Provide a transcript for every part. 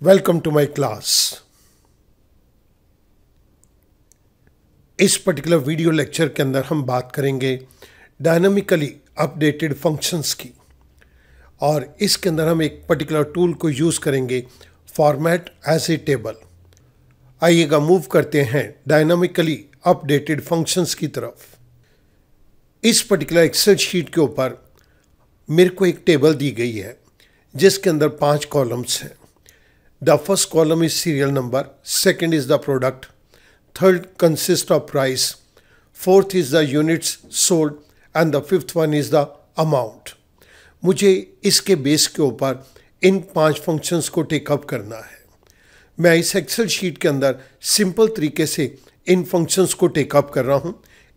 Welcome to my class. इस particular video lecture के अंदर हम बात करेंगे डायनामिकली अपडेटेड फंक्शंस की, और इसके अंदर हम एक पर्टिकुलर टूल को यूज़ करेंगे, फॉर्मेट एज ए टेबल। आइएगा मूव करते हैं डायनामिकली अपडेटेड फंक्शंस की तरफ। इस पर्टिकुलर एक्सेल शीट के ऊपर मेरे को एक टेबल दी गई है जिसके अंदर 5 कॉलम्स हैं। The first column is serial number, second is the product, third consists of price, fourth is the units sold and the fifth one is the amount. मुझे इसके बेस के ऊपर इन 5 फंक्शंस को टेकअप करना है। मैं इस एक्सेल शीट के अंदर सिंपल तरीके से इन फंक्शंस को टेकअप कर रहा हूँ।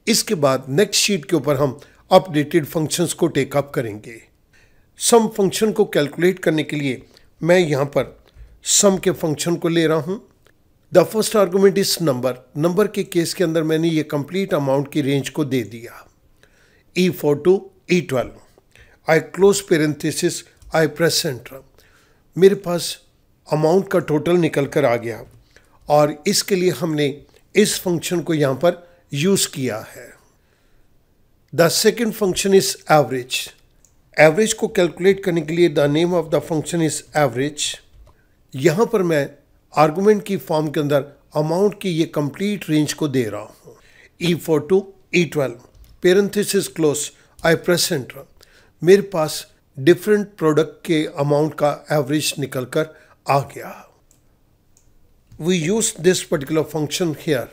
इसके बाद नेक्स्ट शीट के ऊपर हम अपडेटेड फंक्शंस को टेकअप करेंगे। सम फंक्शन को कैलकुलेट करने के लिए मैं यहाँ पर सम के फंक्शन को ले रहा हूं। The first argument is number. Number के केस के अंदर मैंने ये कंप्लीट अमाउंट की रेंज को दे दिया, E4 to E12। I close parenthesis, I press enter. मेरे पास अमाउंट का टोटल निकल कर आ गया और इसके लिए हमने इस फंक्शन को यहाँ पर यूज़ किया है। The second function is average. Average को कैलकुलेट करने के लिए the name of the function is average. यहाँ पर मैं आर्गुमेंट की फॉर्म के अंदर अमाउंट की ये कंप्लीट रेंज को दे रहा हूँ, E4 to E12, parenthesis close, I press enter. मेरे पास डिफरेंट प्रोडक्ट के अमाउंट का एवरेज निकल कर आ गया। We use this particular function here.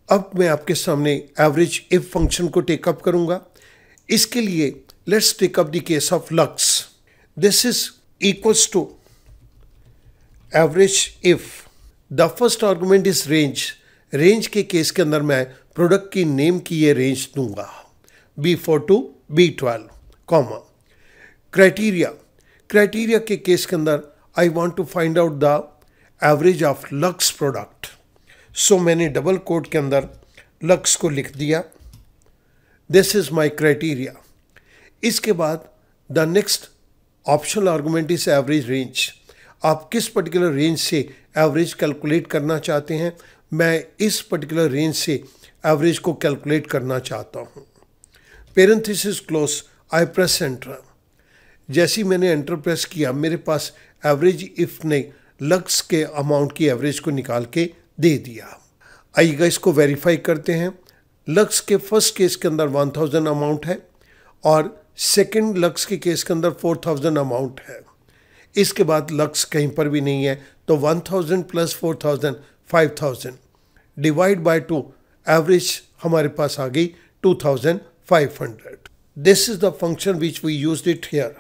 अब मैं आपके सामने एवरेज इफ फंक्शन को टेकअप करूँगा। इसके लिए let's take up the case of Lux. This is equals to average if. The first argument is range. Range के केस के अंदर मैं प्रोडक्ट की नेम की ये रेंज दूंगा, B4 to B12, comma. Criteria. Criteria के केस के अंदर I want to find out the average of Lux product. So मैंने डबल कोट के अंदर लक्स को लिख दिया। This is my criteria. इसके बाद the next optional argument is average range. आप किस पर्टिकुलर रेंज से एवरेज कैलकुलेट करना चाहते हैं? मैं इस पर्टिकुलर रेंज से एवरेज को कैलकुलेट करना चाहता हूं। Parenthesis close, I press enter. जैसे ही मैंने एंटर प्रेस किया, मेरे पास एवरेज इफ ने लक्स के अमाउंट की एवरेज को निकाल के दे दिया। आइएगा इसको वेरीफाई करते हैं। लक्स के फर्स्ट केस के अंदर 1000 अमाउंट है और सेकेंड लक्स के केस के अंदर 4000 अमाउंट है। इसके बाद लक्स कहीं पर भी नहीं है, तो 1000 प्लस 4000 5000 डिवाइड बाय 2, एवरेज हमारे पास आ गई 2500। This is the function which we used it here.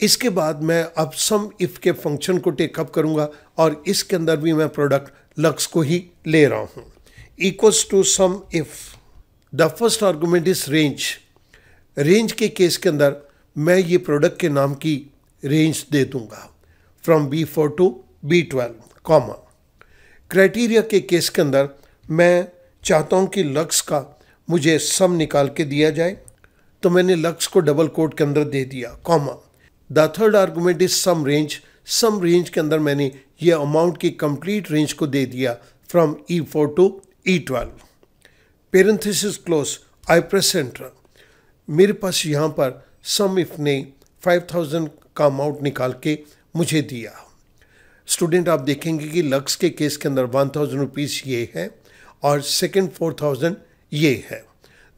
इसके बाद मैं अब सम इफ के फंक्शन को टेकअप करूंगा और इसके अंदर भी मैं प्रोडक्ट लक्स को ही ले रहा हूं, equals to sum if. The first argument is range. Range के केस के अंदर मैं ये प्रोडक्ट के नाम की रेंज दे दूंगा, from B4 to B12, comma. Criteria के केस के अंदर मैं चाहता हूं कि लक्स का मुझे सम निकाल के दिया जाए, तो मैंने लक्स को डबल कोट के अंदर दे दिया, comma. The third argument is sum range. Sum range के अंदर मैंने ये अमाउंट की कंप्लीट रेंज को दे दिया, from E4 to E12, parenthesis close, I press enter. मेरे पास यहाँ पर सम इफ ने 5000 का अमाउंट निकाल के मुझे दिया। स्टूडेंट, आप देखेंगे कि लक्स के केस के अंदर 1000 रुपीज़ ये है और सेकेंड 4000 ये है।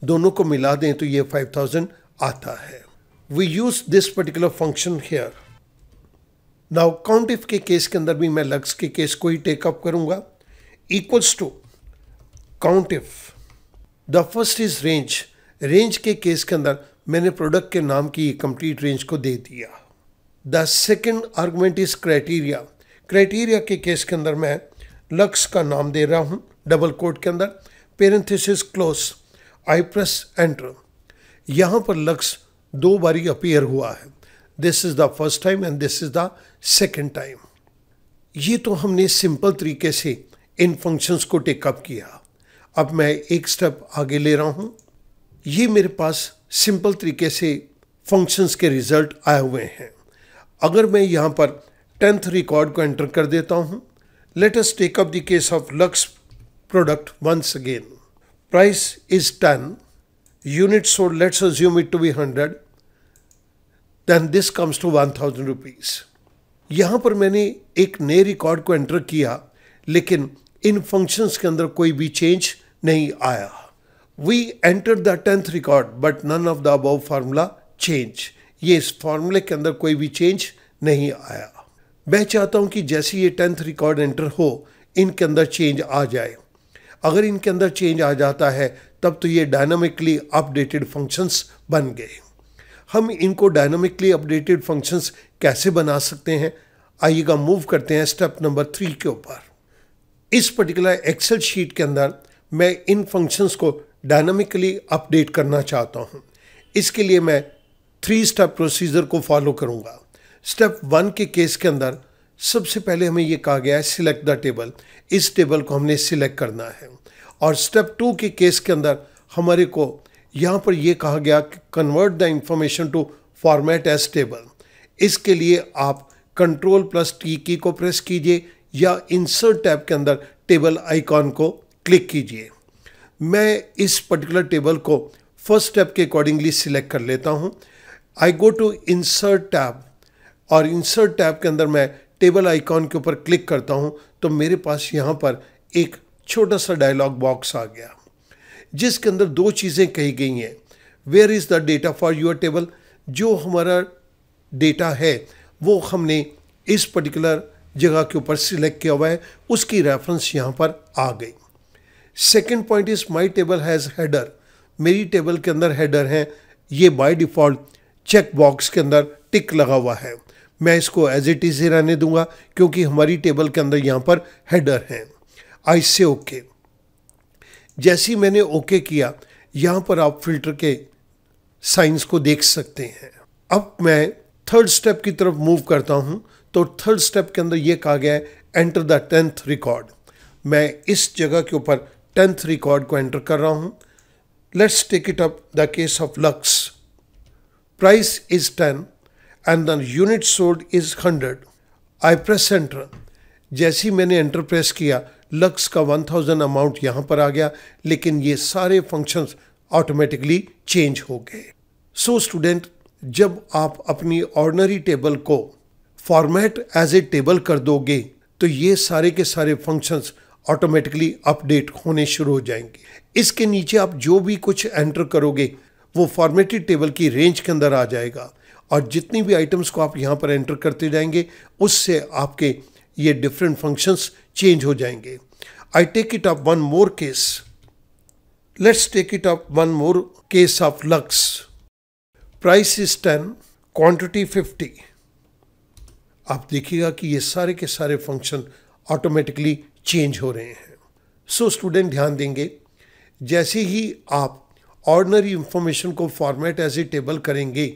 दोनों को मिला दें तो ये 5000 आता है। We use this particular function here. Now count if के केस के अंदर भी मैं लक्स के केस को ही टेकअप करूंगा, equals to count if. The first is range. Range के केस के अंदर मैंने प्रोडक्ट के नाम की कंप्लीट रेंज को दे दिया। The second argument is criteria. Criteria के केस के अंदर मैं लक्स का नाम दे रहा हूं, डबल कोट के अंदर, parenthesis close, I press enter. यहाँ पर लक्स 2 बारी अपीयर हुआ है। This is the first time and this is the second time. ये तो हमने सिंपल तरीके से इन फंक्शंस को टेकअप किया। अब मैं एक स्टेप आगे ले रहा हूँ। ये मेरे पास सिंपल तरीके से फंक्शंस के रिजल्ट आए हुए हैं। अगर मैं यहाँ पर 10th रिकॉर्ड को एंटर कर देता हूं। Let us take up the case of Lux product once again. Price is 10, unit sold let's assume it to be 100, then this comes to 1000 rupees. यहां पर मैंने एक नए रिकॉर्ड को एंटर किया, लेकिन इन फंक्शंस के अंदर कोई भी चेंज नहीं आया। We enter the 10th record but none of the above formula change. ये इस फार्मूले के अंदर कोई भी चेंज नहीं आया। मैं चाहता हूं कि जैसे ये 10th रिकॉर्ड एंटर हो, इनके अंदर चेंज आ जाए। अगर इनके अंदर चेंज आ जाता है तब तो ये डायनामिकली अपडेटेड फंक्शंस बन गए। हम इनको डायनामिकली अपडेटेड फंक्शंस कैसे बना सकते हैं, आइएगा मूव करते हैं स्टेप नंबर 3 के ऊपर। इस पर्टिकुलर एक्सेल शीट के अंदर मैं इन फंक्शंस को डायनामिकली अपडेट करना चाहता हूं। इसके लिए मैं 3 स्टेप प्रोसीजर को फॉलो करूंगा। स्टेप 1 के केस के अंदर सबसे पहले हमें ये कहा गया है सिलेक्ट द टेबल। इस टेबल को हमने सिलेक्ट करना है। और स्टेप 2 के केस के अंदर हमारे को यहाँ पर यह कहा गया कि convert the information to format as table. इसके लिए आप Ctrl+T की को प्रेस कीजिए या इंसर्ट टैब के अंदर टेबल आइकॉन को क्लिक कीजिए। मैं इस पर्टिकुलर टेबल को फर्स्ट स्टेप के अकॉर्डिंगली सिलेक्ट कर लेता हूं। आई गो टू इंसर्ट टैब और इंसर्ट टैब के अंदर मैं टेबल आइकॉन के ऊपर क्लिक करता हूं तो मेरे पास यहां पर एक छोटा सा डायलॉग बॉक्स आ गया, जिसके अंदर 2 चीज़ें कही गई हैं। Where is the data for your table. जो हमारा डेटा है वो हमने इस पर्टिकुलर जगह के ऊपर सिलेक्ट किया हुआ है, उसकी रेफरेंस यहाँ पर आ गई। Second point is my table has header. मेरी टेबल के अंदर हेडर है, ये बाय डिफ़ॉल्ट चेक बॉक्स के अंदर टिक लगा हुआ है। मैं इसको एज इट इज़ ही रहने दूंगा क्योंकि हमारी टेबल के अंदर यहाँ पर हेडर है। आई से ओके। जैसे ही मैंने ओके किया, यहाँ पर आप फिल्टर के साइंस को देख सकते हैं। अब मैं थर्ड स्टेप की तरफ मूव करता हूँ तो थर्ड स्टेप के अंदर ये कहा गया है एंटर द 10th रिकॉर्ड। मैं इस जगह के ऊपर 10th रिकॉर्ड को एंटर कर रहा हूँ। Let's take it up the case of Lux. Price is 10 and the unit sold is 100। I press enter. जैसे ही मैंने एंटर प्रेस किया, लक्स का 1000 अमाउंट यहाँ पर आ गया, लेकिन ये सारे फंक्शंस ऑटोमेटिकली चेंज हो गए। सो स्टूडेंट, जब आप अपनी ऑर्डिनरी टेबल को फॉर्मेट एज ए टेबल कर दोगे तो ये सारे के सारे फंक्शंस ऑटोमेटिकली अपडेट होने शुरू हो जाएंगे। इसके नीचे आप जो भी कुछ एंटर करोगे वो फॉर्मेटेड टेबल की रेंज के अंदर आ जाएगा, और जितनी भी आइटम्स को आप यहाँ पर एंटर करते जाएंगे उससे आपके ये डिफरेंट फंक्शंस चेंज हो जाएंगे। I take it up one more case. Let's take it up one more case of Lux. Price is 10, quantity 50। आप देखिएगा कि ये सारे के सारे फंक्शन ऑटोमेटिकली चेंज हो रहे हैं। सो स्टूडेंट ध्यान देंगे, जैसे ही आप ऑर्डिनरी इंफॉर्मेशन को फॉर्मेट एज ए टेबल करेंगे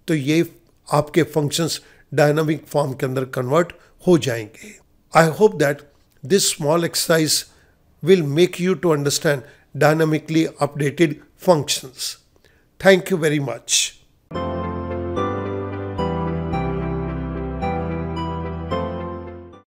तो ये आपके फंक्शंस डायनामिक फॉर्म के अंदर कन्वर्ट हो जाएंगे। I hope that this small exercise will make you to understand dynamically updated functions. Thank you very much.